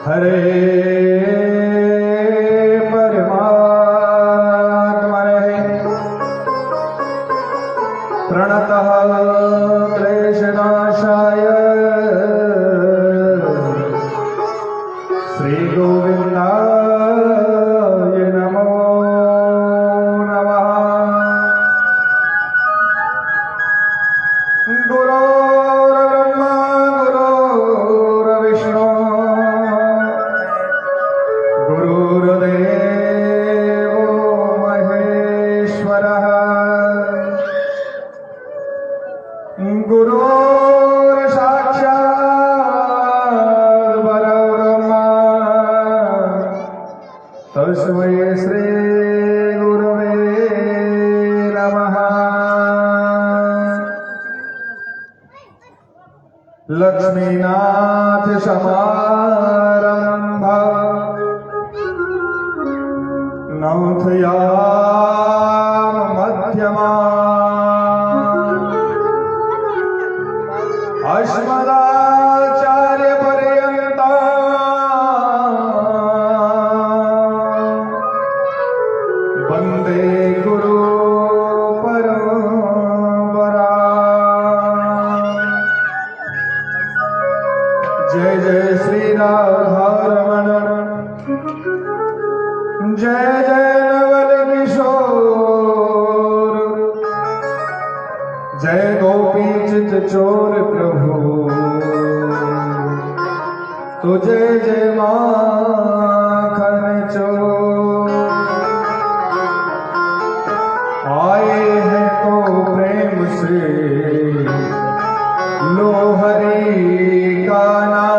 हरे परमात्मा प्रणतः क्लेशनाशाय श्री गोविंदाय नमो नमः। गुरुर्ब्रह्मा गुरुर्विष्णु गुरुर्देवो महेश्वरः गुरुर्साक्षात् परब्रह्म तस्मै श्री गुरवे नमः। लक्ष्मीनाथ समारंभा नौथयाम मध्यमा अस्मदाचार्य पर्यंता वंदे गुरु परंपरा। जय जय श्री राधारमण जय जय नवल किशोर जय गोपी चित चोर प्रभु तो जय जय माखन चोर। आए हैं तो प्रेम से लो हरि का नाम।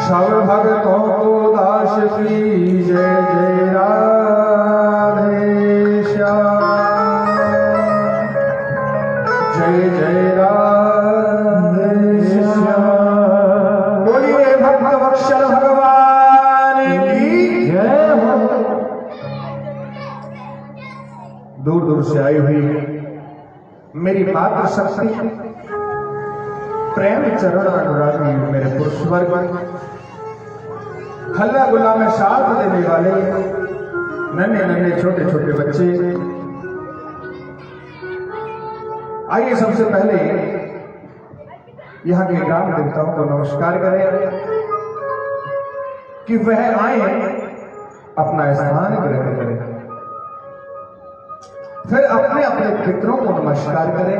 सब भक्तों को दास की जय जय राधे श्याम जय जय राधे श्याम। बोलिए भक्त वत्सल भगवान की जय हो। दूर दूर से आई हुई मेरी मातृ शक्ति प्रेम चरण अनुरागी मेरे पुरुष वर्ग हल्ला गुल्ला में साथ देने वाले नन्हे नन्हे छोटे छोटे बच्चे, आइए सबसे पहले यहाँ के ग्राम देवताओं को नमस्कार करें कि वह आए अपना स्नान ग्रहण करें। फिर अपने अपने पितरों को नमस्कार करें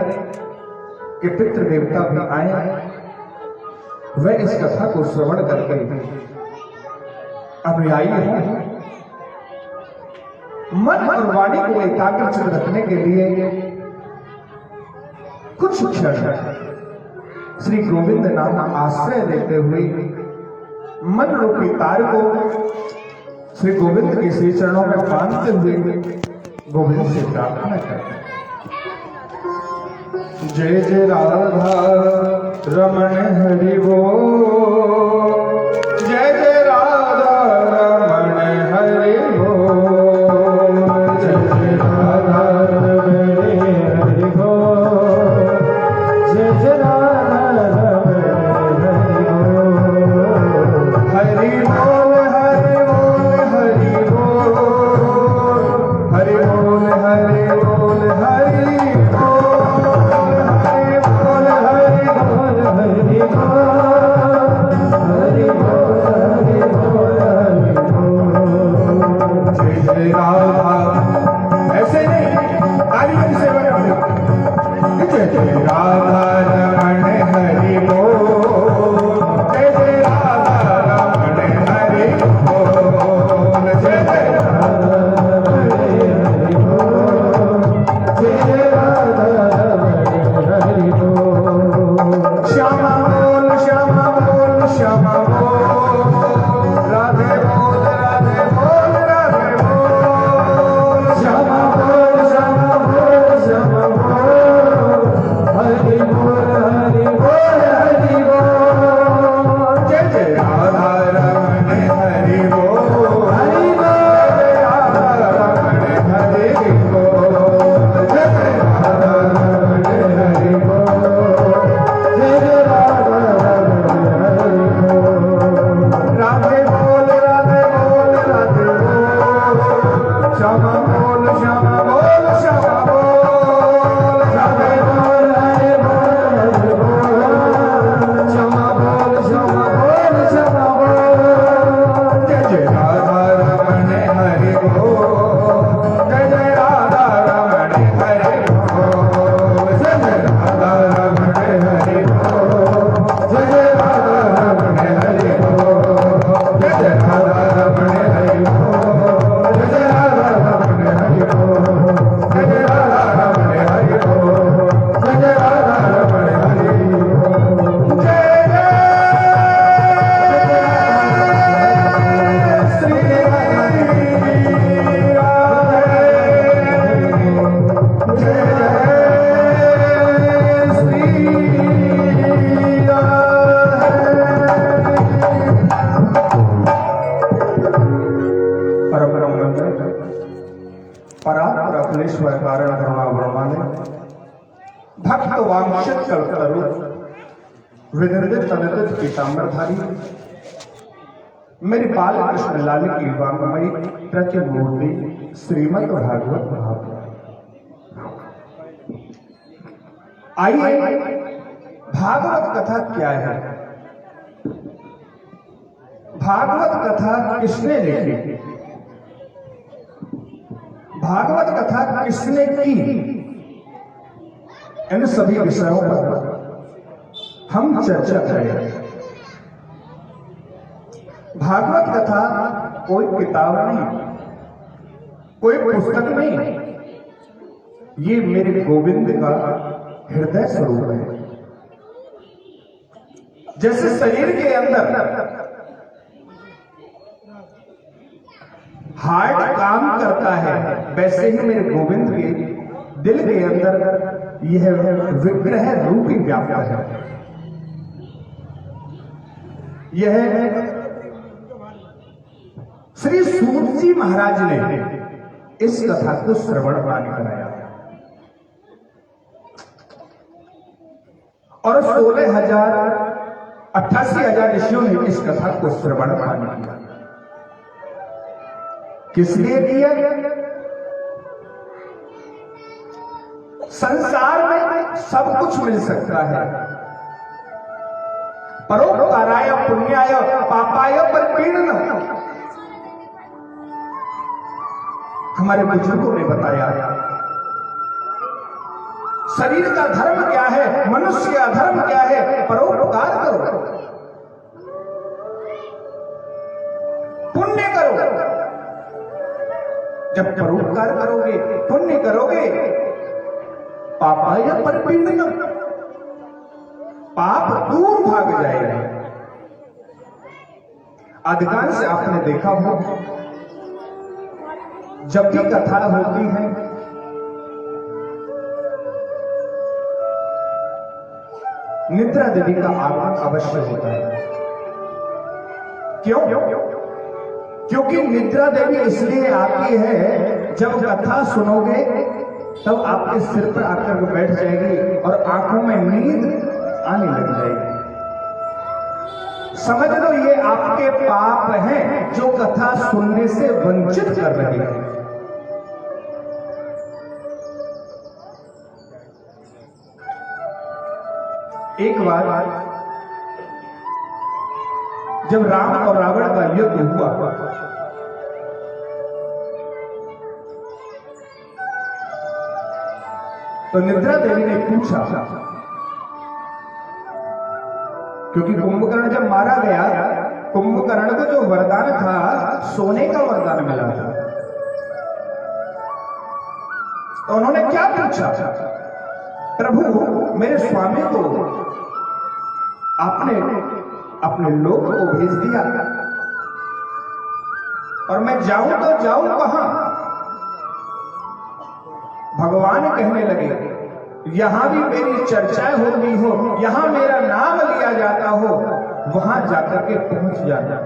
कि पितृ देवता भी आए, वह इस कथा को श्रवण करके अनुयायी हो। मन और वाणी को एकाग्रचित रखने के लिए कुछ क्षण श्री गोविंद नाम आश्रय लेते हुए मन रूपी तार को श्री गोविंद के श्री चरणों में बांधते हुए गोविंद से प्रार्थना करते हैं। जय जय राधा रमण हरि बोल जय जय राधा रमण हरि बोल जय जय राधा रमण हरि बोल जय जय राधा रमण हरि बोल हरि बोल हरि बोल हरि बोल हरि बोल हरि बोल हरि बोल हरि बोल हरि बोल वांछित कल्पतरु विनिर्दित तनिर्दित पीताम्बरधारी मेरी बाल कृष्ण लाल की वांगमयी प्रतिमूर्ति श्रीमद् भागवत महापुराण। आइए, भागवत कथा क्या है? भागवत कथा किसने लिखी? भागवत कथा किसने की? इन सभी विषयों पर हम चर्चा करेंगे। भागवत कथा कोई किताब नहीं, कोई पुस्तक नहीं, ये मेरे गोविंद का हृदय स्वरूप है। जैसे शरीर के अंदर हार्ट काम करता है, वैसे ही मेरे गोविंद के दिल के अंदर यह विग्रह रूपी व्याप्त है। यह श्री सूत जी महाराज ने इस कथा को श्रवण पानी कराया और 88,000 ऋषियों ने इस कथा को श्रवण पानी किया। किस लिए किया? संसार में सब कुछ मिल सकता है, परोपकाराय पुण्याय पापाय परपीड़नम। हमारे बुजुर्गों ने बताया शरीर का धर्म क्या है, मनुष्य का धर्म क्या है? परोपकार करो, पुण्य करो। जब परोपकार करोगे, पुण्य करोगे, पापाय परपीड़नम, पाप दूर भाग जाएगा। अधिकांश आपने देखा हो, जब भी कथा होती है निद्रा देवी का आगमन अवश्य होता है। क्यों? क्योंकि निद्रा देवी इसलिए आती है, जब कथा सुनोगे तब आपके सिर पर आकर वो बैठ जाएगी और आंखों में नींद आने लग जाएगी। समझ लो ये आपके पाप हैं जो कथा सुनने से वंचित कर रहे हैं। एक बार जब राम और रावण का युद्ध हुआ तो निद्रा देवी ने पूछा, क्योंकि कुंभकर्ण जब मारा गया, कुंभकर्ण को जो वरदान था सोने का वरदान मिला था, तो उन्होंने क्या पूछा? प्रभु, मेरे स्वामी को आपने अपने लोक को भेज दिया और मैं जाऊं तो जाऊं कहां? भगवान कहने लगे, यहां भी मेरी चर्चाएं हो रही हो, यहां मेरा नाम लिया जाता हो, वहां जाकर के पहुंच जाना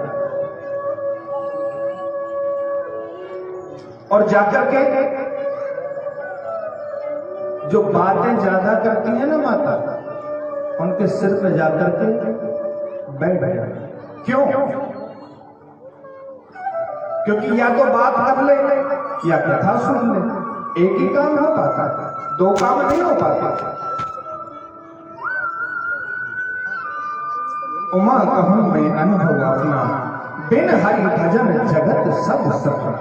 और जाकर के जो बातें ज्यादा करती है ना माता, उनके सिर पे जाकर के बैठ जाए। क्यों? क्योंकि या तो बात कर ले या कथा सुन ले, एक ही काम हो पाता, दो काम नहीं हो पाता। उमा कहूं मैं अनुभव अपना, बिन हरि भजन जगत सब सफल।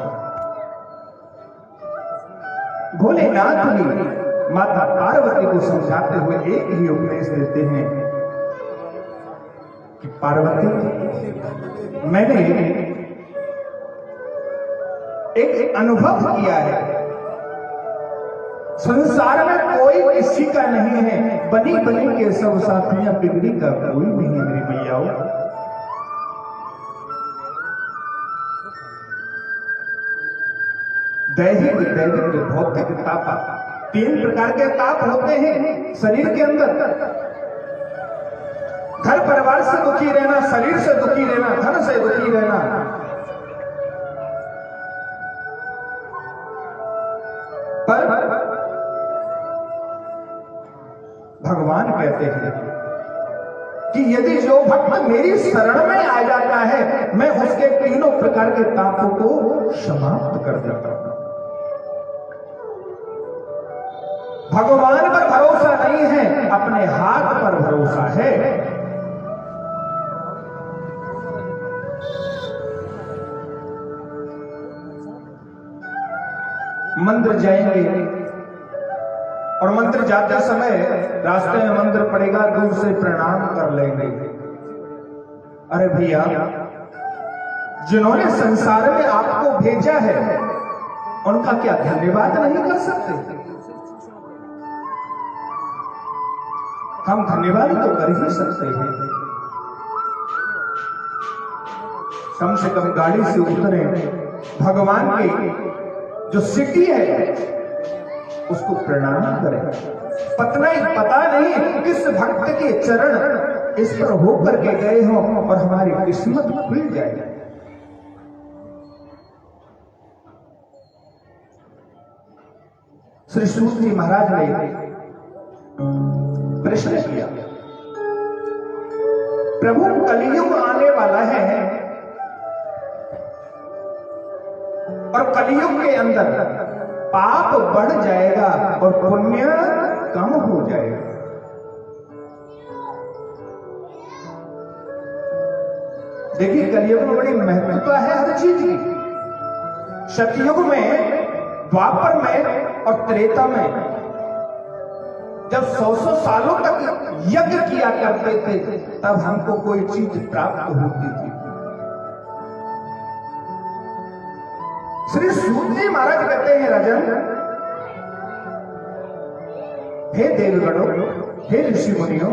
भोलेनाथ भी माता पार्वती को समझाते हुए एक ही उपदेश देते हैं कि पार्वती, मैंने एक अनुभव किया है, संसार में कोई किसी का नहीं है, बनी बनी के सब साथियां, बिगड़ी का कोई नहीं है मेरी मैयाओं। दैहिक, दैविक, भौतिक ताप, 3 प्रकार के ताप होते हैं शरीर के अंदर। घर परिवार से दुखी रहना, शरीर से दुखी रहना, धन से दुखी रहना। पर कहते हैं कि यदि जो भक्त मेरी शरण में आ जाता है मैं उसके तीनों प्रकार के तापों को समाप्त कर देता हूं। भगवान पर भरोसा नहीं है, अपने हाथ पर भरोसा है। मंदिर जाएंगे और मंदिर जाते समय रास्ते में मंदिर पड़ेगा, दूर से प्रणाम कर लेंगे। अरे भैया, जिन्होंने संसार में आपको भेजा है उनका क्या धन्यवाद नहीं कर सकते? हम धन्यवाद तो कर ही सकते हैं। कम से कम गाड़ी से उतरे, भगवान की जो सिटी है उसको प्रणाम करें। पता नहीं किस भक्त के चरण इस पर होकर के गए हो और हमारी किस्मत खुल जाए। श्री सूत जी महाराज ने प्रश्न किया, प्रभु कलियुग आने वाला है और कलियुग के अंदर पाप बढ़ जाएगा और पुण्य कम हो जाएगा। देखिए, कलियुग में बड़ी महत्वता है हर चीज की। सतयुग में, द्वापर में और त्रेता में जब 100 सालों तक यज्ञ किया करते थे तब हमको कोई चीज प्राप्त होती थी। श्री सूत जी महाराज कहते हैं, राजन, हे देवगणों, हे ऋषि मुनियों,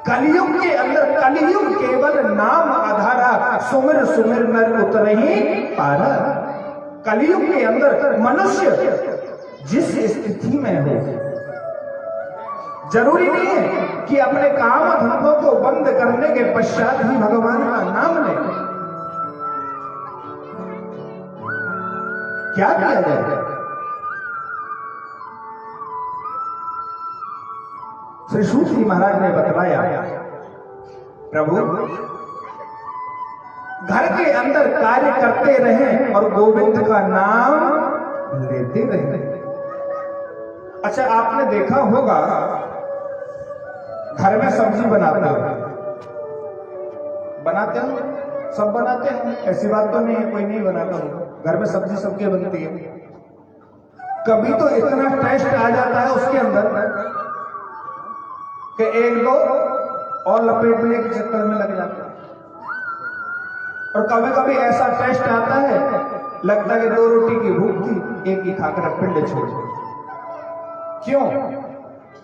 कलियुग के अंदर कलियुग केवल नाम आधारा, सुमिर सुमिर नर उतरहि पारा। कलियुग के अंदर मनुष्य जिस स्थिति में हो, जरूरी नहीं है कि अपने काम धंधों को बंद करने के पश्चात ही भगवान का नाम लें। क्या किया जाए? श्री सूत जी महाराज ने बतलाया, प्रभु घर के अंदर कार्य करते रहें और गोविंद का नाम लेते रहें। अच्छा, आपने देखा होगा घर में सब्जी बनाते हो, सब बनाते हैं, ऐसी बात तो नहीं है कोई नहीं बनाता होगा। घर में सब्जी सबके बनती है। कभी तो इतना टेस्ट आ जाता है उसके अंदर कि एक दो और लपेटने के चक्कर में लग जाता है, और कभी कभी ऐसा टेस्ट आता है लगता है कि 2 रोटी की भूख थी, एक ही खाकर पिंड छोड़। क्यों?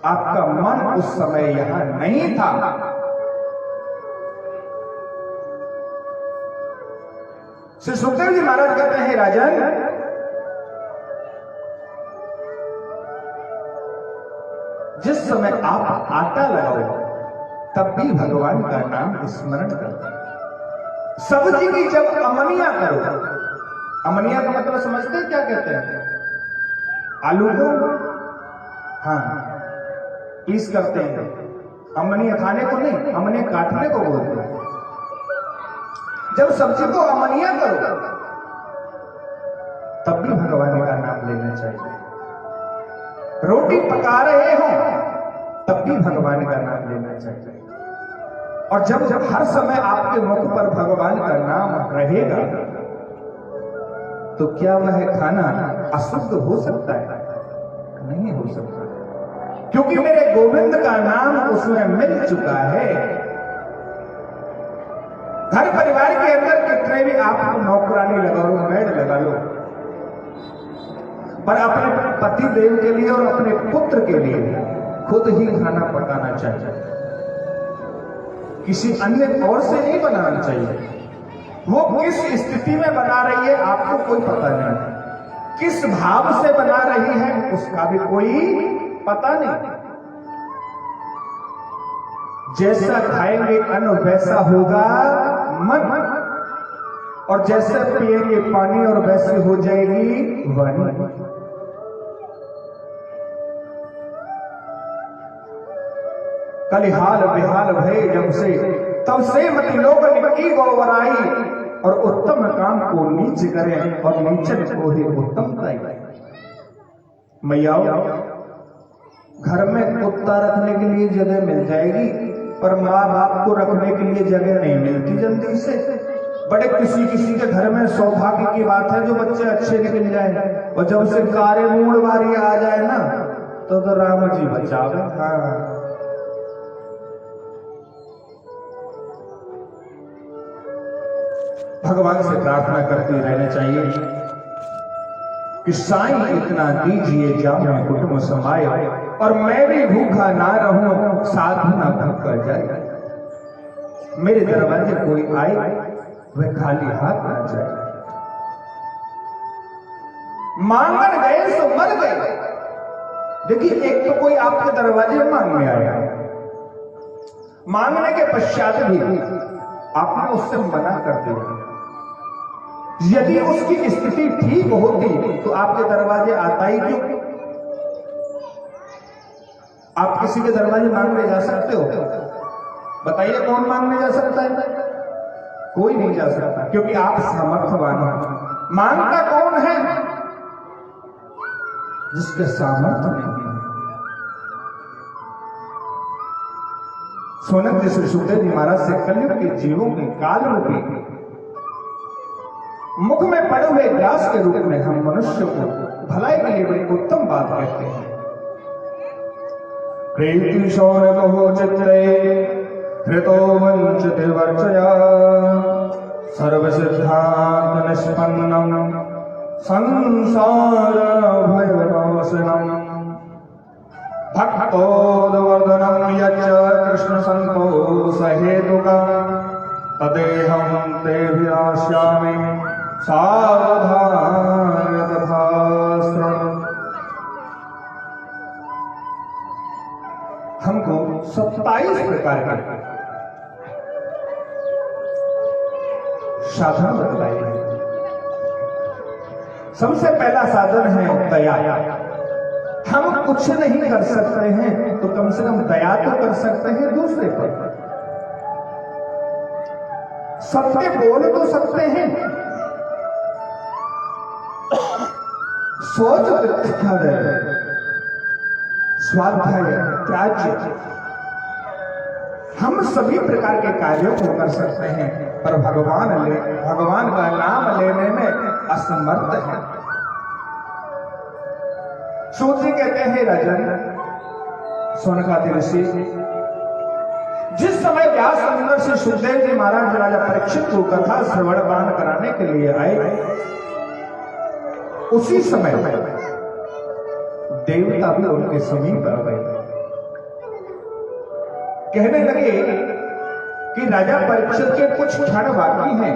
आपका मन उस समय यहां नहीं था। श्री सुखदेव जी महाराज कहते हैं, राजन, जिस समय आप आटा लगाओ तब भी भगवान का नाम स्मरण करो। सब्जी की जब अमनिया करो, अमनिया का मतलब समझते हैं क्या कहते हैं? आलू को हाँ पीस करते हैं, अमनिया खाने को नहीं, अमनिया काटने को बोलते हैं। जब सब्जी को अमनिया करो तब भी भगवान का नाम लेना चाहिए। रोटी पका रहे हो तब भी भगवान का नाम लेना चाहिए। और जब हर समय आपके मुख पर भगवान का नाम रहेगा तो क्या वह खाना अशुद्ध हो सकता है? नहीं हो सकता, क्योंकि मेरे गोविंद का नाम उसमें मिल चुका है। घर परिवार के अंदर कितने भी आप नौकरानी लगा लो, मेड लगा लो, पर अपने पति देव के लिए और अपने पुत्र के लिए खुद ही खाना पकाना चाहिए, किसी अन्य और से नहीं बनाना चाहिए। वो किस स्थिति में बना रही है आपको कोई पता नहीं, किस भाव से बना रही है उसका भी कोई पता नहीं। जैसा खाएंगे अन्न वैसा होगा मन, और जैसे पिएंगे पानी और वैसे हो जाएगी वाणी। कलिहाल बेहाल भय जब से, तब से मति लोग निकी गौवराई, और उत्तम काम को नीच करें और नीचन को ही उत्तम करें। मैया घर में कुत्ता रखने के लिए जगह मिल जाएगी, पर माँ बाप को रखने के लिए जगह नहीं मिलती जल्दी से। बड़े किसी किसी के घर में सौभाग्य की बात है जो बच्चे अच्छे निकल जाए, और जब से कारे मूड बारी आ जाए ना तो राम जी बचावे। हाँ, भगवान से प्रार्थना करते रहना चाहिए कि साईं इतना दीजिए जाम में कुटुंब समाए, और मैं भी भूखा ना रहूं साधु ना भूखा जाए। मेरे दरवाजे कोई आए वह खाली हाथ ना जाए। मांगन गए तो मर गए। देखिए, एक तो कोई आपके दरवाजे मांगने आया, मांगने के पश्चात भी आपने उससे मना कर दिया। यदि उसकी स्थिति ठीक होती तो आपके दरवाजे आता ही क्यों? आप किसी के दरवाजे मांगने जा सकते हो? बताइए, कौन मांगने जा सकता है? कोई नहीं जा सकता, क्योंकि आप सामर्थ्यवान हो। मांगता कौन है? जिसके सामर्थ्य नहीं है। सोनक जी श्री सुखदेव जी महाराज से कलयुग के जीवों के काल रूपी मुख में पड़े हुए ग्रास के रूप में हम मनुष्य को भलाई के लिए बड़ी उत्तम बात कहते हैं। प्रीति शौनक हो चित्रे हृतो वंचित वर्चया, सर्व सिद्धांत निष्पन्नम संसार भयनाशनम, भक्तोद्वर्धनम यच्च कृष्ण संतोष हेतुका, तदेहं ते विनाश्यामि सावधान तथा शृणु। हमको 27 प्रकार के साधन बतलाए हैं। सबसे पहला साधन है दया। हम कुछ नहीं कर सकते हैं तो कम से कम दया तो कर सकते हैं दूसरे पर। सत्य बोल तो सकते हैं, सोच स्वाध्याय त्याज्य, हम सभी प्रकार के कार्यों को कर सकते हैं, पर भगवान का नाम लेने में असमर्थ है। सूजी कहते हैं, राजन सोनकादि ऋषि जिस समय व्यास अंदर से सुखदेव जी महाराज राजा परीक्षित को कथा श्रवण पान कराने के लिए आए, उसी समय देवता भी उनके समीप आ गए। कहने लगे कि राजा परीक्षित के कुछ क्षण बाकी हैं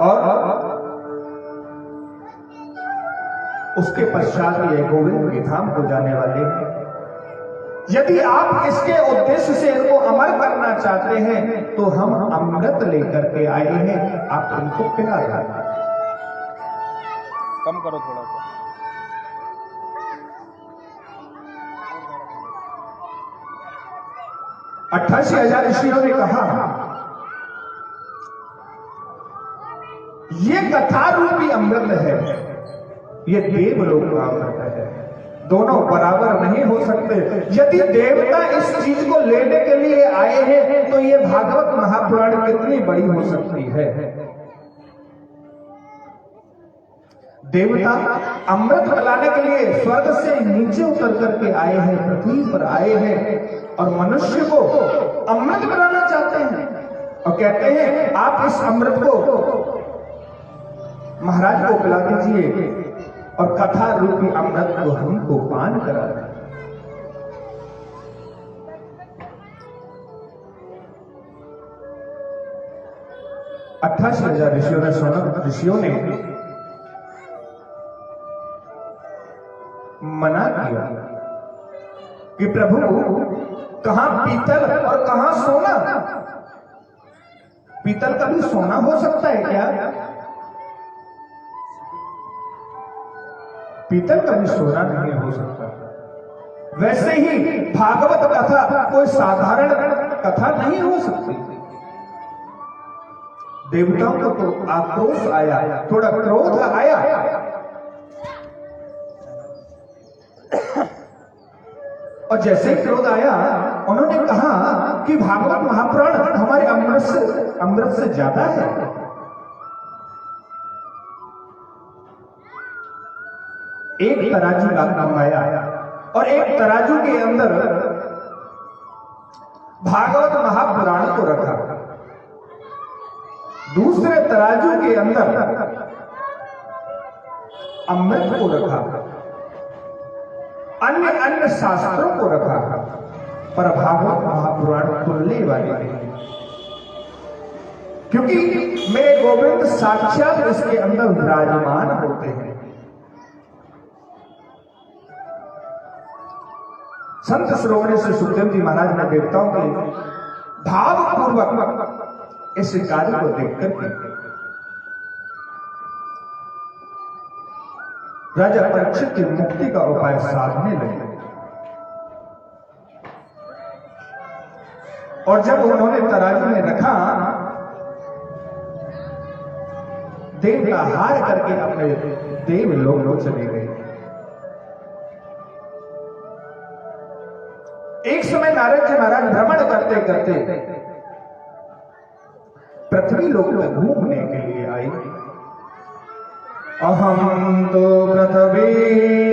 और उसके पश्चात ये गोविंद के धाम को जाने वाले हैं। यदि आप इसके उद्देश्य से इनको अमर करना चाहते हैं तो हम अमृत लेकर के आए हैं, आप इनको पिला दें। कम करो थोड़ा सा। 88,000 ऋषियों ने कहा, ये कथा रूपी अमृत है, ये देवलोक का अमृत है, दोनों बराबर नहीं हो सकते। यदि देवता इस चीज को लेने के लिए आए हैं तो ये भागवत महापुराण कितनी बड़ी हो सकती है। देवता अमृत पिलाने के लिए स्वर्ग से नीचे उतर करके आए हैं, पृथ्वी पर आए हैं और मनुष्य को अमृत पिलाना चाहते हैं और कहते हैं आप इस अमृत को महाराज को पिला दीजिए और कथा रूपी अमृत को हमको पान करा दें। 88,000 ऋषियों ने मना किया कि प्रभु कहां पीतल और कहां सोना। पीतल का भी सोना हो सकता है क्या? पीतल का भी सोना नहीं हो सकता। वैसे ही भागवत कथा कोई साधारण कथा नहीं हो सकती। देवताओं को तो आक्रोश आया, थोड़ा क्रोध आया, और जैसे ही क्रोध आया उन्होंने कहा कि भागवत महापुराण हमारे अमृत से ज्यादा है। एक तराजू मंगाया और एक तराजू के अंदर भागवत महापुराण को रखा, दूसरे तराजू के अंदर अमृत को रखा, अन्य अन्य शास्त्रों को रखा, पर भागवत महापुराण तुलने वाले नहीं, क्योंकि मेरे गोविंद साक्षात इसके अंदर विराजमान होते हैं। संत श्रोमणी श्री सुखदेव जी महाराज ने देवताओं के भावपूर्वक इस कार्य को देखकर के राजा परीक्षित की मुक्ति का उपाय साधने लगे। और जब उन्होंने तराजू में रखा, देवता हार करके अपने देव लोक चले गए। एक समय नारद जी महाराज भ्रमण करते करते पृथ्वी लोक में घूमने के लिए आए। अहम तो पृथ्वी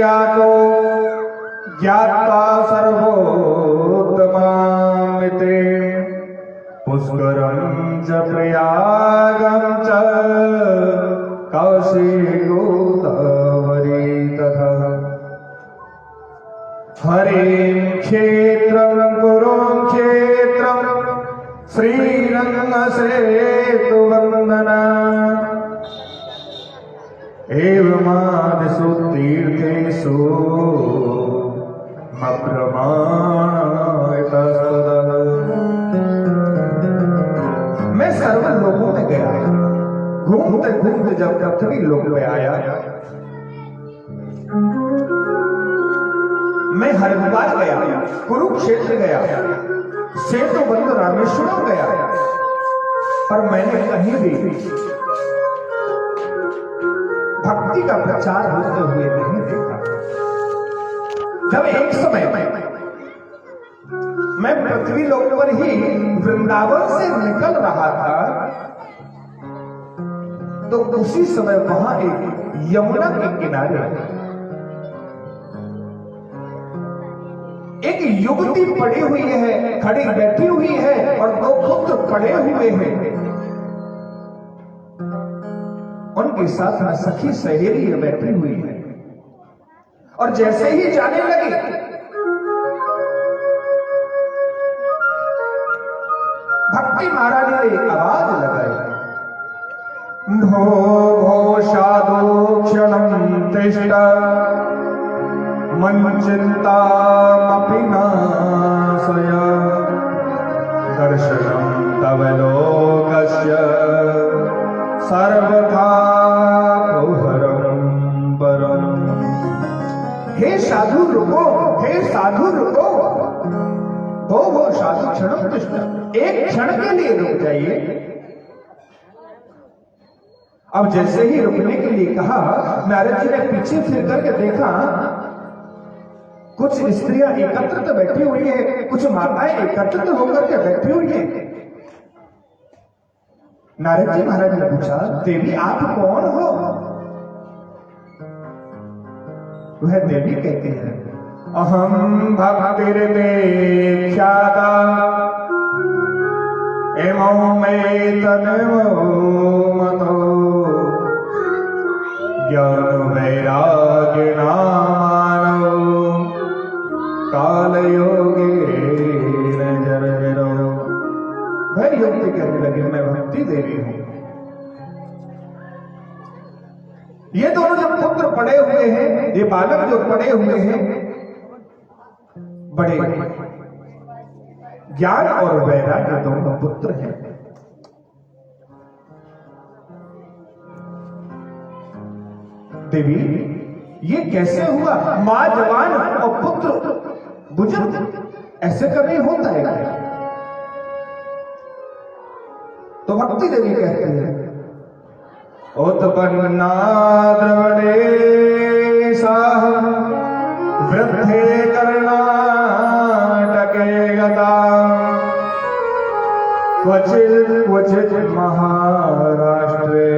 यातो ज्ञात्वा सर्वोत्तमामिते पुष्करं च प्रयागं च काशी गोदावरी तथा हरिं क्षेत्रं कुरुक्षेत्रं श्रीरङ्गसेतुवन्दना एवमादिषु तीर्थेषु मप्रमाणतस्तदा। मैं सर्व लोगों में गया, घूमते घूमते जब पृथ्वी लोक में आया, मैं हरिद्वार गया, कुरुक्षेत्र गया, सेतुबंध रामेश्वरम गया, पर मैंने कहीं भी भक्ति का प्रचार होते हुए नहीं देखा। जब एक समय मैं पृथ्वी लोक पर ही वृंदावन से निकल रहा था, तो उसी समय वहां एक यमुना के किनारे एक युवती पड़ी हुई है, खड़ी बैठी हुई है, और दो पुत्र खड़े हुए हैं। उनके साथ में सखी सहेली बैठी हुई है, और जैसे ही जाने लगी, भक्ति महारानी ने आवाज लगाई, भो भो साधु क्षणं तिष्ठ मञ्चिन्तामपि नाशय दर्शनं तव लोकस्य सर्वथा कुहरं परम्। हे साधु रुको, हे साधु रुको, वो साधु क्षणं तिष्ठ, एक क्षण के लिए रुक जाइए। अब जैसे ही रुकने के लिए कहा, नारद जी ने पीछे फिर करके देखा, कुछ स्त्रियां एकत्रित बैठी हुई है, कुछ माताएं एकत्रित होकर के बैठी हुई है। नारद जी महाराज ने पूछा, देवी आप कौन हो? वह देवी कहती है, अहम भक्तिर्देख्याता एवं में तन्मो मतो ज्ञान वैराग्य नामानो काल योगे जरो। वह युक्ति कहने लगे, मैं भक्ति देवी हूं। ये दोनों जो पुत्र पड़े हुए हैं, ये बालक जो पड़े हुए हैं, बड़े ज्ञान और वैराग्य दोनों पुत्र हैं। देवी ये कैसे हुआ? मां जवान और पुत्र बुजुर्ग, ऐसे कभी होता है क्या? तो भक्ति देवी कहते हैं उत्पन्ना द्रवणे साह वृद्धे कर्णाटके गता क्वचित् क्वचित् महाराष्ट्रे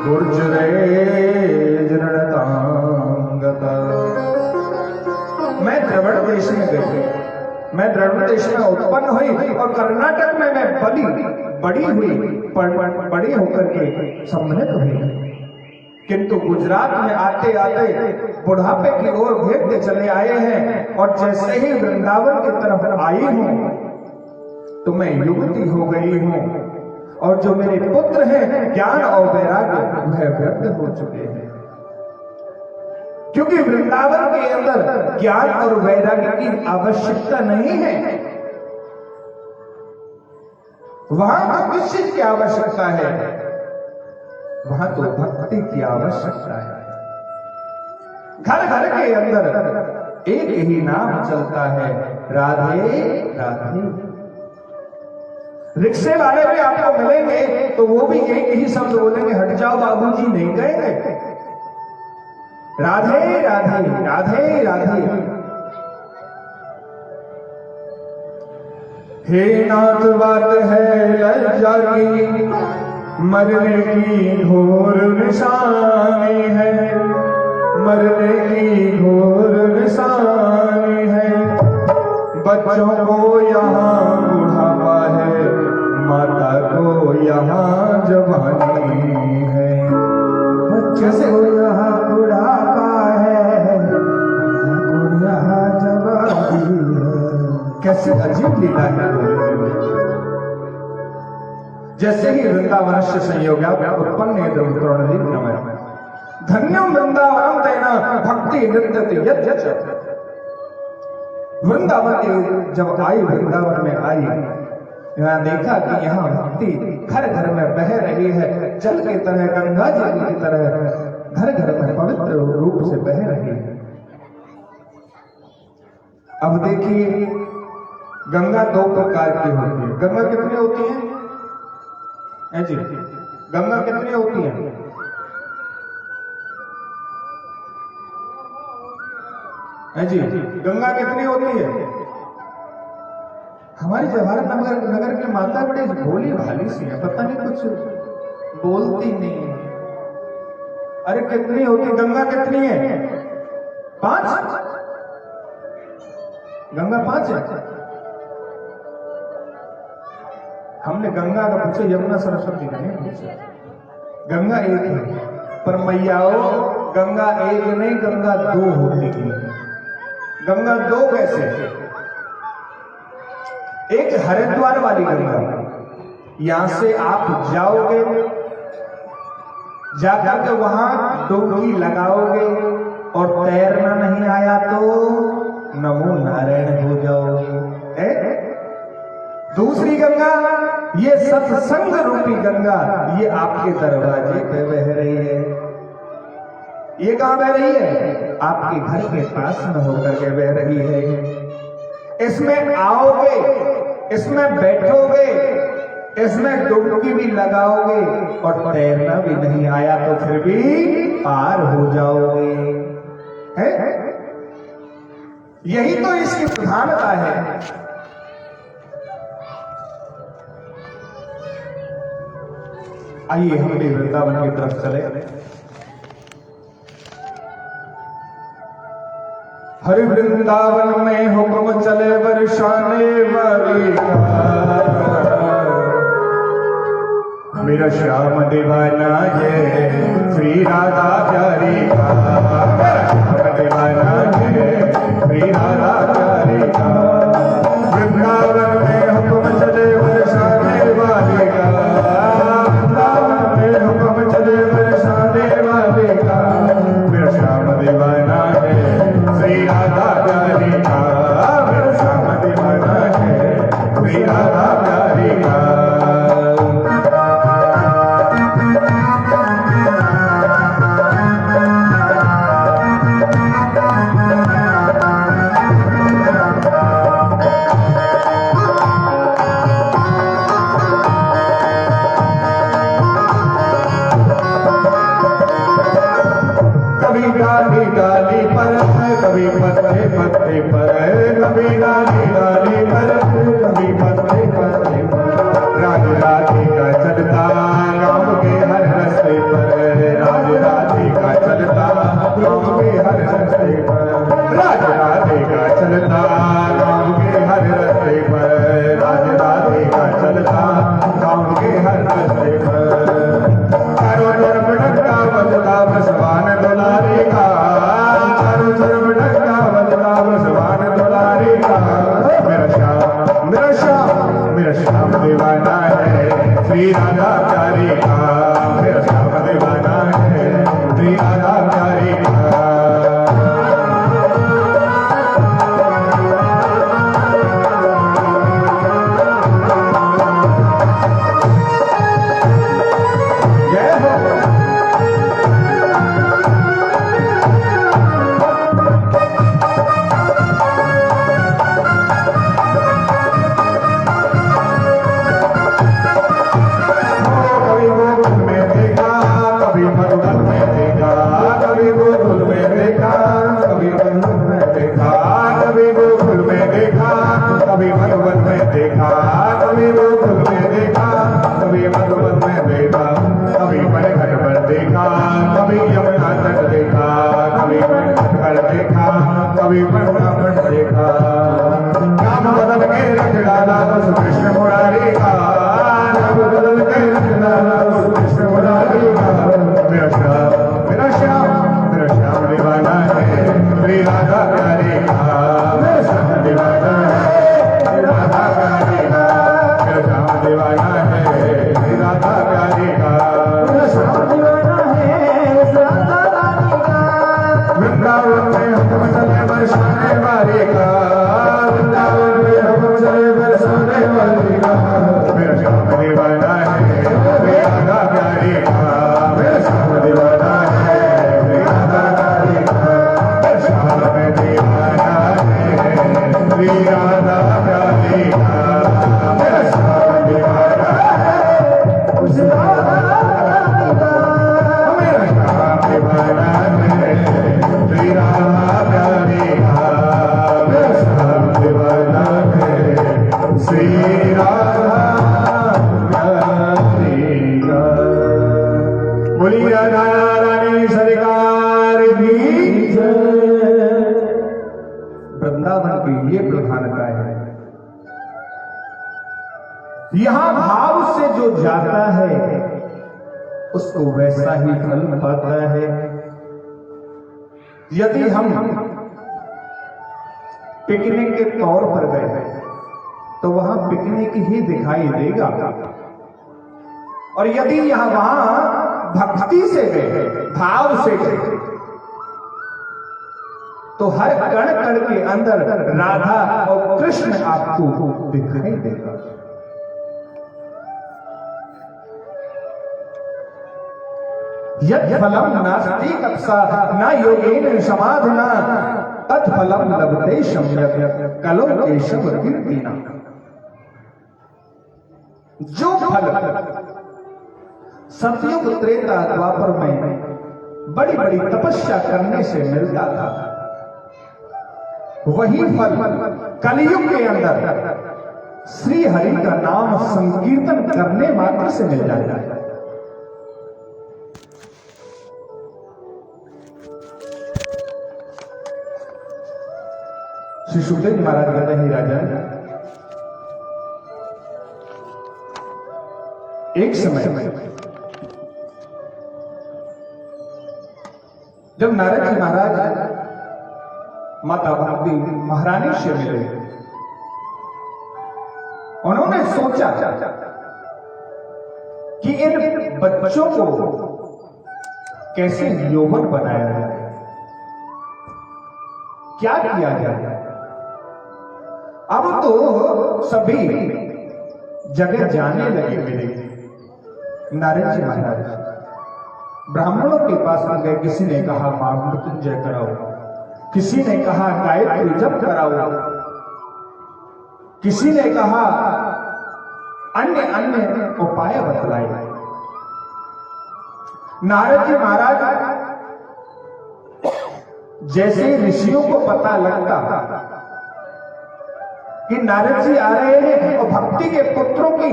गुर्जरे जीर्णतां गता। मैं द्रविड़ देश में गई, मैं द्रविड़ देश में उत्पन्न हुई और कर्नाटक में मैं बड़ी होकर के सम्मिलित हुई, किंतु गुजरात में आते आते बुढ़ापे की ओर भेजते चले आए हैं और जैसे ही वृंदावन की तरफ आई हूं तो मैं युवती हो गई हूं और जो मेरे पुत्र हैं ज्ञान और वैराग्य वह व्यक्त हो चुके हैं, क्योंकि वृंदावन के अंदर ज्ञान और वैराग्य की आवश्यकता नहीं है। वहां तो किस चीज की आवश्यकता है? वहां तो भक्ति की आवश्यकता है। घर घर के अंदर एक ही नाम चलता है, राधे राधे। रिक्शे वाले भी आपको मिलेंगे तो वो भी एक ही शब्द बोलेंगे, हट जाओ बाबूजी, नहीं कहेंगे राधे राधे राधे राधे। हे नाथ बात है लज्जा की, मरने की घोर निशानी है, मरने की घोर निशानी है। बच्चों को यहाँ बुढ़ापा है, माता को यहाँ जवानी है। बच्चों को यहाँ बुढ़ापा है, यहाँ जवानी है। कैसे अजीब लीला है। जैसे ही वृंदावन से संयोग उत्पन्न धन्यम वृंदावन तेना भक्ति नृत्यति यत् यत्। वृंदावन की जब आई, वृंदावन में आई, यहाँ देखा कि यहाँ भक्ति घर घर में बह रही है, जल की तरह, गंगा जी की तरह घर घर में पवित्र रूप से बह रही है। अब देखिए, गंगा दो प्रकार की होती है। गंगा कितनी होती है जी? गंगा कितनी होती है? जी, गंगा कितनी होती है? हमारी जवाहर नगर की माता बड़ी भोली भाली सी है, पता नहीं कुछ बोलती नहीं है। अरे कितनी होती गंगा? कितनी है? 5? गंगा 5 है। हमने गंगा का पूछा, यमुना सरस्वती का नहीं पूछा। गंगा एक है, पर मैयाओ गंगा एक नहीं, गंगा 2 होती है। गंगा 2 कैसे? एक हरिद्वार वाली गंगा, यहां से आप जाओगे, जाकर के वहां डुबकी लगाओगे और तैरना नहीं आया तो नमो नारायण हो जाओगे। दूसरी गंगा, ये सत्संग रूपी गंगा, ये आपके दरवाजे पे बह रही है। ये कहां बह रही है? आपके घर के पास में होकर के बह रही है। इसमें आओगे, इसमें बैठोगे, इसमें डुबकी भी लगाओगे और तैरना भी नहीं आया तो फिर भी पार हो जाओगे। है? यही तो इसकी प्रधानता है। आइए हम भी वृंदावन की तरफ चले। हरि वृंदावन में हुक्म चले बरसाने वाली का, मेरा श्याम दीवाना है श्री राधा प्यारी का, मेरा श्याम दीवाना है श्री राधा प्यारी का। वृंदावन में हुक्म चले बरसाने वाली का, वृंदावन में हुक्म चले बरसाने वाली का, मेरा श्याम दीवाना है श्री राधा प्यारी का, मेरा श्याम दीवाना है श्री राधा प्यारी का। पत्ते पर, कभी डाली डाली पर, कभी पत्ते पत्ते पर, राज राधे का चलता गाँव के हर रास्ते पर, राज राधे का चलता गाँव के हर रास्ते पर, राज राधे का चलता गाँव के हर रास्ते पर, राज राधे का चलता गाँव के हर रास्ते पर, चारों तरफ डंका बजता बसवान दुलारे का, चारों तरफ डंका बजता बसवान दुलारे का, मेरा श्याम मेरा श्याम मेरा श्याम दीवाना है श्री राधा प्यारी का, मेरा श्याम दीवाना है श्री राधा प्यारी का। कभी मधुबन में देखा, कभी गोकुल में देखा, कभी मधुबन में देखा, कभी बनघट पर देखा, कभी यमुना तट देखा, कभी बनघट देखा, कभी बड़का मठ देखा, राम बदल के रख डाला बस कृष्ण मुरारी का, राम बदल के रख डाला बस कृष्ण मुरारी का, मेरा श्याम मेरा श्याम मेरा श्याम दीवाना है श्री राधा प्यारी का, मेरा श्याम दीवाना है राधा प्यारी का, मेरा श्याम दीवाना है राधा प्यारी का, मेरा श्याम दीवाना है राधा रानी का, वृंदावन में हम चले बरसाने वाली का, वृंदावन में हम चले बरसाने वाली का, मेरा श्याम दीवाना है राधा प्यारी का, मेरा श्याम दीवाना है राधा प्यारी का, मेरा श्याम दीवाना है राधा प्यारी का, मेरा श्याम दीवाना है उस राधा रानी का, मेरा श्याम दीवाना है श्री राधा प्यारी का, मेरा श्याम दीवाना है श्री राधा प्यारी का। बोली राधा रानी सरकार की जय। वृंदावन की ये प्रधानता है, यहां भाव से जो जाता है उसको वैसा ही फल पाता है। यदि हम पिकनिक के तौर पर गए तो वहां पिकनिक ही दिखाई देगा, और यदि यहां वहां भक्ति से गए, भाव से गए, तो हर कण कण के अंदर राधा और कृष्ण आपको दिखाई देगा। यत् फलम नास्ति तत्सा न योगेन समाधिना तत्फलम लभते सम्यक् कलो केशव कीर्तिना। जो फल सतयुग त्रेता द्वापर में बड़ी बड़ी तपस्या करने से मिलता था, वही फल कलयुग के अंदर श्री हरि का नाम संकीर्तन करने मात्र से मिल जाता है। श्री सुखदेव महाराज कहते हैं, राजन, एक समय जब नारद जी महाराज माता भक्ति महारानी से मिले, उन्होंने सोचा कि इन बच्चों को कैसे यौवन बनाया जाए, क्या किया जाए। अब तो सभी जगह जाने लगे मिले। नारद जी महाराज ब्राह्मणों के पास आ गए, किसी ने कहा महामृत्युंजय कराओ, किसी ने कहा गायत्री जप कराओ, किसी ने कहा अन्य अन्य उपाय बतलाए। नारद जी महाराज जैसे ऋषियों को पता लगता कि नारद जी आ रहे हैं और भक्ति के पुत्रों की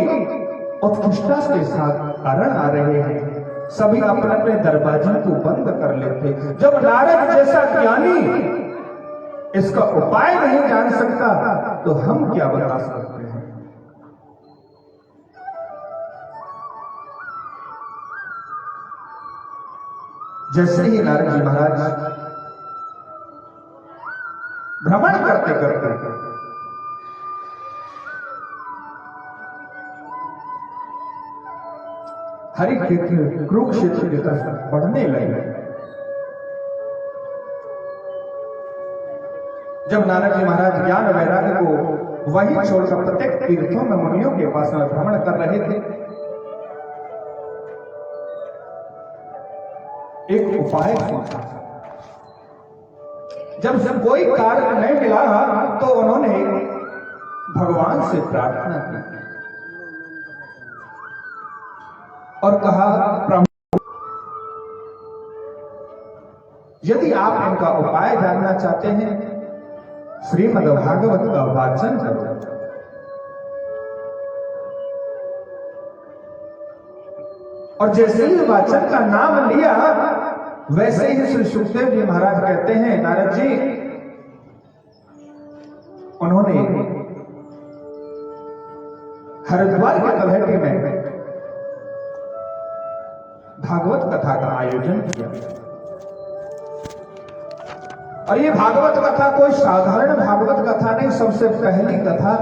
उत्कृष्टता के साथ कारण आ रहे हैं, सभी अपने अपने दरवाजे को बंद कर लेते। जब नारद जैसा ज्ञानी इसका उपाय नहीं जान सकता तो हम क्या बता सकते हैं। जैसे ही नारद जी महाराज भ्रमण करते करते हरि क्षेत्र कुरुक्षेत्र की तरफ बढ़ने लगे। जब नारद जी महाराज ज्ञान वैराग्य को वहीं छोड़कर प्रत्येक तीर्थों में मुनियों के पास में भ्रमण कर रहे थे, एक उपाय सोचा। जब कोई कार्य नहीं मिला तो उन्होंने भगवान से प्रार्थना की और कहा, प्रभु यदि आप इनका उपाय जानना चाहते हैं, श्रीमद् भागवत का वाचन करो। और जैसे ही वाचन का नाम लिया, वैसे ही श्री सुखदेव जी महाराज कहते हैं, नारद जी उन्होंने हरिद्वार के तलहटी में भागवत कथा का आयोजन किया। और ये भागवत कथा कोई साधारण भागवत कथा नहीं, सबसे पहली कथा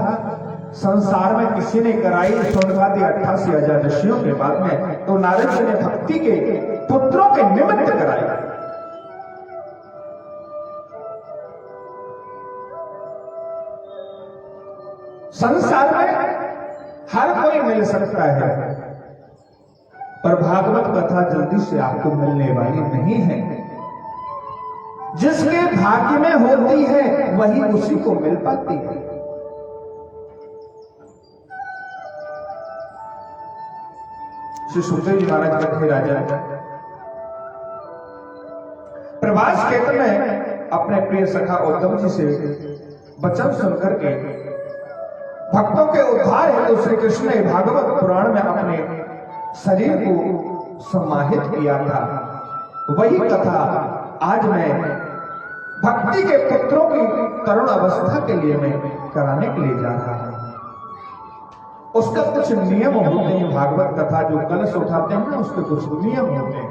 संसार में किसी ने कराई सोनगादी 88,000 ऋषियों के बाद में, तो नारद जी ने भक्ति के पुत्रों के निमित्त कराई। संसार में हर कोई मिल सकता है, पर भागवत कथा जल्दी से आपको मिलने वाली नहीं है। जिसके भाग्य में होती है वही उसी को मिल पाती है। श्री सुखदेव जी महाराज कहते, राजा प्रवास क्षेत्र में अपने प्रिय सखा उद्धव जी से वचन सुनकर के भक्तों के उद्धार हेतु श्री कृष्ण ने भागवत पुराण में अपने शरीर को समाहित किया था। वही कथा आज मैं भक्ति के पुत्रों की तरुण अवस्था के लिए मैं कराने के लिए जा रहा हूं। उसका कुछ नियम होते हैं। भागवत कथा जो कलश उठाते हैं ना, उसके कुछ नियम होते हैं।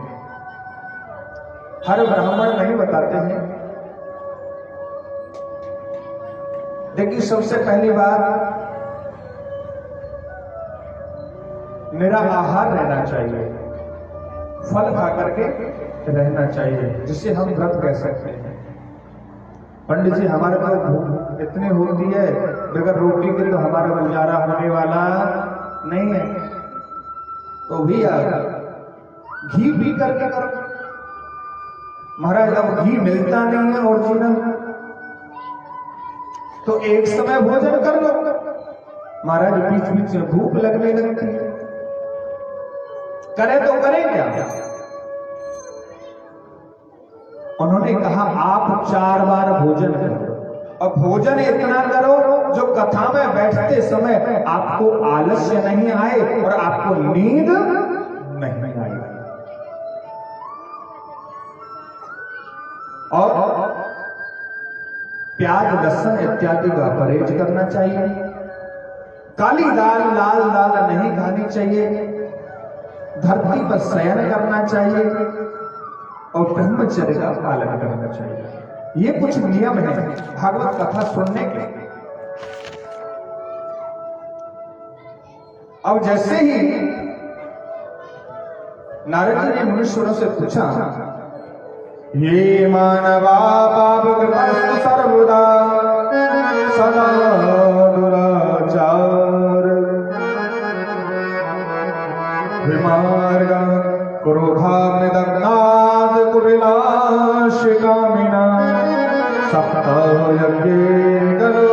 हर ब्राह्मण नहीं बताते हैं। देखिए, सबसे पहली बात, निराहार रहना चाहिए, फल खा करके रहना चाहिए, जिसे हम व्रत कह सकते हैं। पंडित जी, हमारे पास भूख इतनी होती है, बगैर रोटी के तो हमारा गुजारा होने वाला नहीं है, तो भी घी पी करके करो। महाराज, अब घी मिलता नहीं है ओरिजिनल, तो एक समय भोजन कर लो। महाराज, बीच बीच में भूख लगने लगती है, करें तो करें क्या? उन्होंने कहा, आप 4 बार भोजन करो, और भोजन इतना करो जो कथा में बैठते समय आपको आलस्य नहीं आए और आपको नींद नहीं आए। और प्याज, लहसुन इत्यादि का परहेज करना चाहिए। काली दाल, लाल दाल नहीं खानी चाहिए। धरती पर शयन करना चाहिए और ब्रह्मचर्य का पालन करना चाहिए। ये कुछ नियम है भागवत कथा सुनने के। अब जैसे ही नारद जी ने मुनीश्वरों से पूछा, ये मानवा पाप कृतस्तु सर्वदा सदा दुराचार विमार्ग क्रोधाग्निदग्नाद कुटिलाशिकामिना सप्तायज्ञेन गलो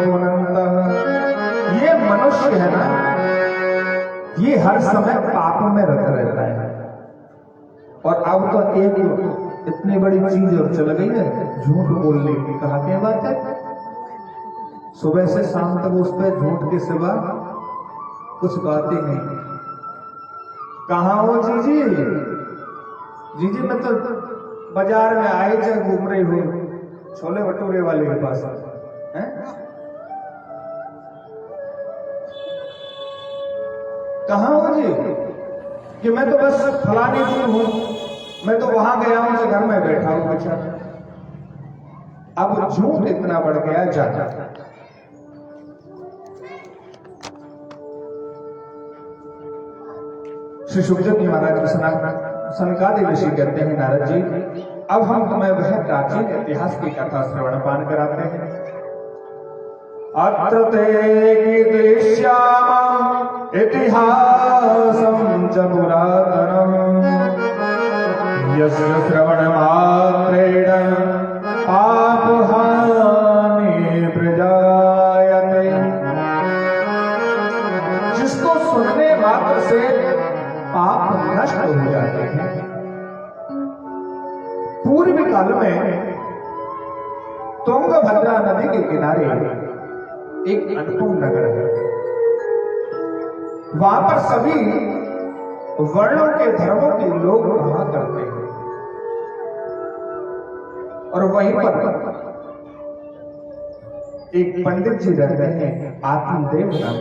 पुनन्तः। ये मनुष्य है ना, ये हर समय पाप में रत रहता है। और अब तो एक इतनी बड़ी चीज और चल गई है झूठ बोलने की। कहा क्या बात है, सुबह से शाम तक उस पर झूठ के सिवा कुछ बात ही नहीं। कहाँ हो जीजी? जीजी मैं तो बाजार में आए थे, घूम रही हूँ छोले भटूरे वाले के पास है। कहाँ हो जी? कि मैं तो बस फलानी दूर हूं, मैं तो वहां गया हूं तो घर में बैठा हूं बेचारा। अब झूठ इतना बढ़ गया जाता। श्री सुखदेव जी महाराज की सनकादि ऋषि कहते हैं, नारद जी अब हम तुम्हें वह प्राचीन इतिहास की कथा श्रवण पान कराते हैं। अत्र ते कीदृश्याम इतिहासं च पुरातनम् यस्य श्रवणमात्रेण पापहानि प्रजायते। जिसको सुनने मात्र से पाप नष्ट हो जाते हैं। पूर्व काल में तुंगभद्रा नदी के किनारे एक अनुपम नगर है। वहां पर सभी वर्णों के धर्मों के लोग रहा करते हैं और वहीं पर एक पंडित जी रहते हैं आत्मदेव नाम।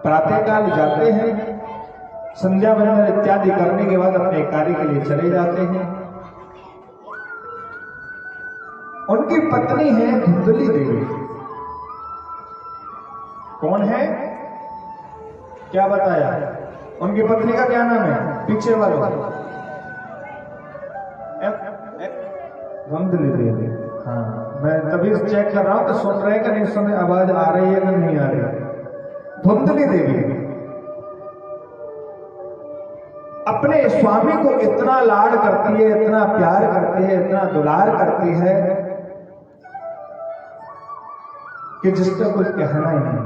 प्रातःकाल जाते हैं, संध्या वंदन इत्यादि करने के बाद अपने कार्य के लिए चले जाते हैं। उनकी पत्नी है धुंधली देवी। कौन है? क्या बताया? उनकी पत्नी का क्या नाम है? पीछे वाले धुंधली देवी। हाँ, मैं तभी चेक कर रहा हूं तो सुन रहे हैं कि नहीं सुन रहे, आवाज आ रही है कि नहीं आ रही है। धुंधली देवी अपने स्वामी को इतना लाड करती है, इतना प्यार करती है, इतना दुलार करती है कि जिसका कुछ कहना ही नहीं।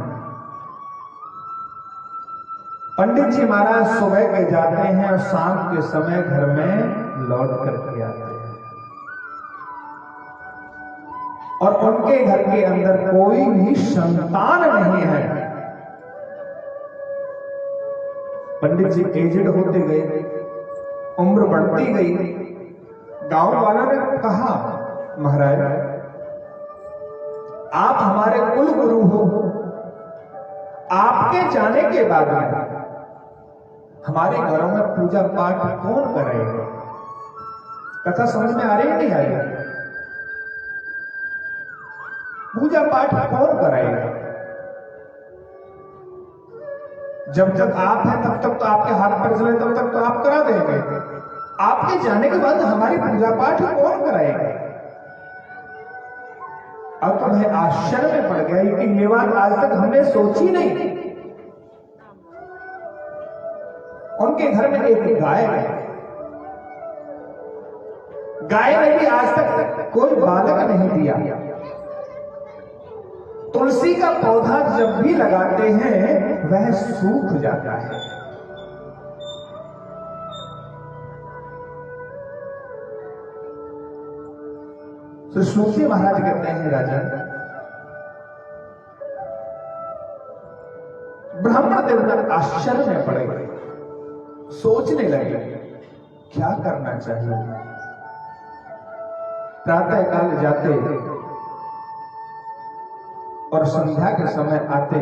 पंडित जी महाराज सुबह के जाते हैं और शाम के समय घर में लौट करके आते हैं और उनके घर के अंदर कोई भी संतान नहीं है। पंडित जी एजेड होते गए, उम्र बढ़ती गई। गांव वालों ने कहा, महाराज आप हमारे कुल गुरु हो, आपके जाने के बाद हमारे घरों में पूजा पाठ कौन करेगा? कथा समझ में आ रही है नहीं आ रही? पूजा पाठ कौन कराएगा? जब तक आप हैं तब तक तो आपके हाथ पर चले, तब तक तो आप करा देंगे। आपके जाने के बाद हमारी पूजा पाठ कौन कराएगा? अब तुम्हें आश्चर्य में पड़ गया कि ये बात आज तक हमने सोची नहीं। उनके घर में एक गाय है। गाय ने भी आज तक कोई बालक नहीं दिया। तुलसी का पौधा जब भी लगाते हैं वह सूख जाता है। तो सूखी महाराज कहते हैं, राजा ब्राह्मण देवता आश्चर्य में पड़े, सोचने लगे क्या करना चाहिए। प्रातः काल जाते और संध्या के समय आते।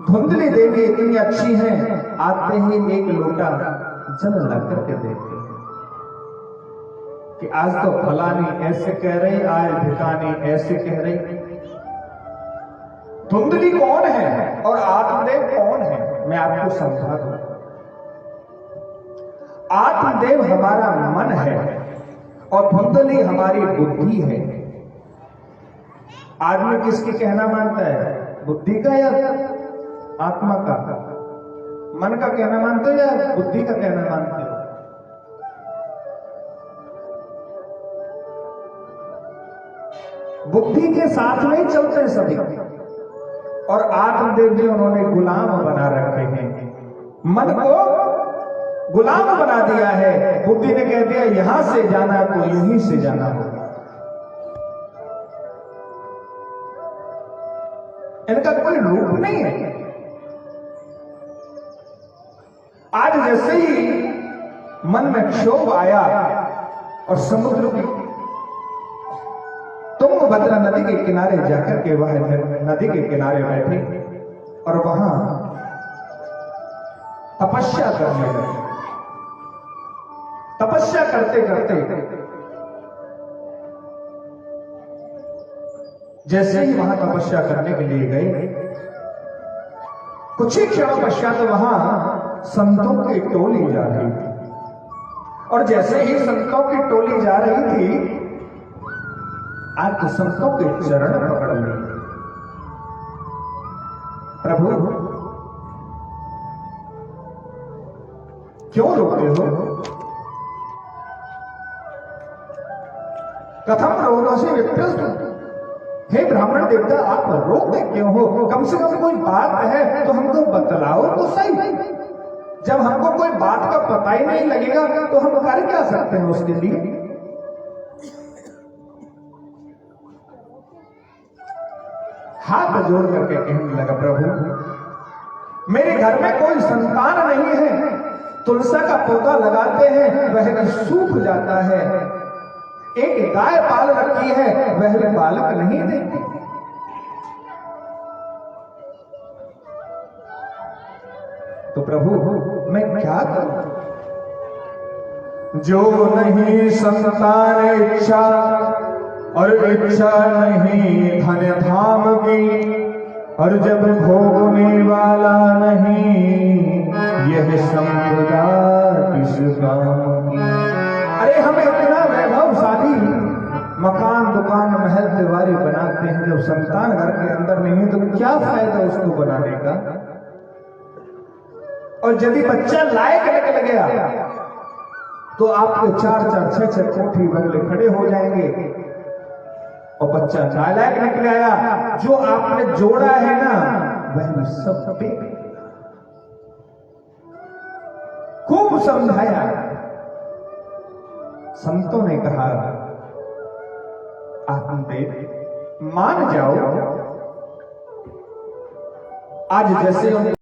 धुंधली देवी इतनी अच्छी है, आते ही एक लोटा जल ला करके देते हैं कि आज तो फलानी ऐसे कह रही, आज भिकानी ऐसे कह रही। धुंधली कौन है और आत्मदेव कौन है, मैं आपको समझा दूं। आत्मदेव हमारा मन है और धुंधली हमारी बुद्धि है। आदमी किसकी कहना मानता है? बुद्धि का या आत्मा का? मन का कहना मानते हो या बुद्धि का कहना मानते हो? बुद्धि के साथ में ही चलते हैं सभी। और आत्मदेव जी उन्होंने गुलाम बना रखे हैं। मन को गुलाम बना दिया है। बुद्धि ने कह दिया यहां से जाना तो यहीं से जाना होगा। इनका कोई रूप नहीं है। आज जैसे ही मन में क्षोभ आया और समुद्र की तुंगभद्रा नदी के किनारे जाकर के वह नदी के किनारे बैठे और वहां तपस्या करने लगे। तपस्या करते करते जैसे ही वहां तपस्या करने के लिए गए, कुछ ही क्षणों पश्चात वहां संतों की टोली जा रही थी। और जैसे ही संतों की टोली जा रही थी, आके संतों के चरण पकड़ लिए। प्रभु क्यों रोकते हो? कथम रोगों विप्रस्त। हे ब्राह्मण देवता, आप रोकते क्यों हो? कम से कम कोई बात है तो हमको बतलाओ तो सही। जब हमको कोई बात का पता ही नहीं लगेगा तो हम कर क्या सकते हैं उसके लिए? हाथ जोड़ करके कहने लगा, प्रभु मेरे घर में कोई संतान नहीं है। तुलसी का पौधा लगाते हैं वह भी सूख जाता है। एक गाय पाल रखी है वह भी बालक नहीं देती। तो प्रभु मैं क्या करूं? जो नहीं संतान इच्छा और इच्छा नहीं धन धाम की, और जब भोगने वाला नहीं यह संपदा किस काम की। अरे हम इतना वैभवशाली मकान दुकान महल दीवारी बनाते हैं, जब संतान घर के अंदर नहीं तो क्या फायदा उसको बनाने का? और यदि बच्चा लायक निकल गया तो आपके 4-4 6-6 कोठी बंगले खड़े हो जाएंगे। और बच्चा नालायक निकल आया, जो आपने जोड़ा है ना वह सब फेंक। खूब समझाया। संतों ने कहा आत्मदेव मान जाओ। आज जैसे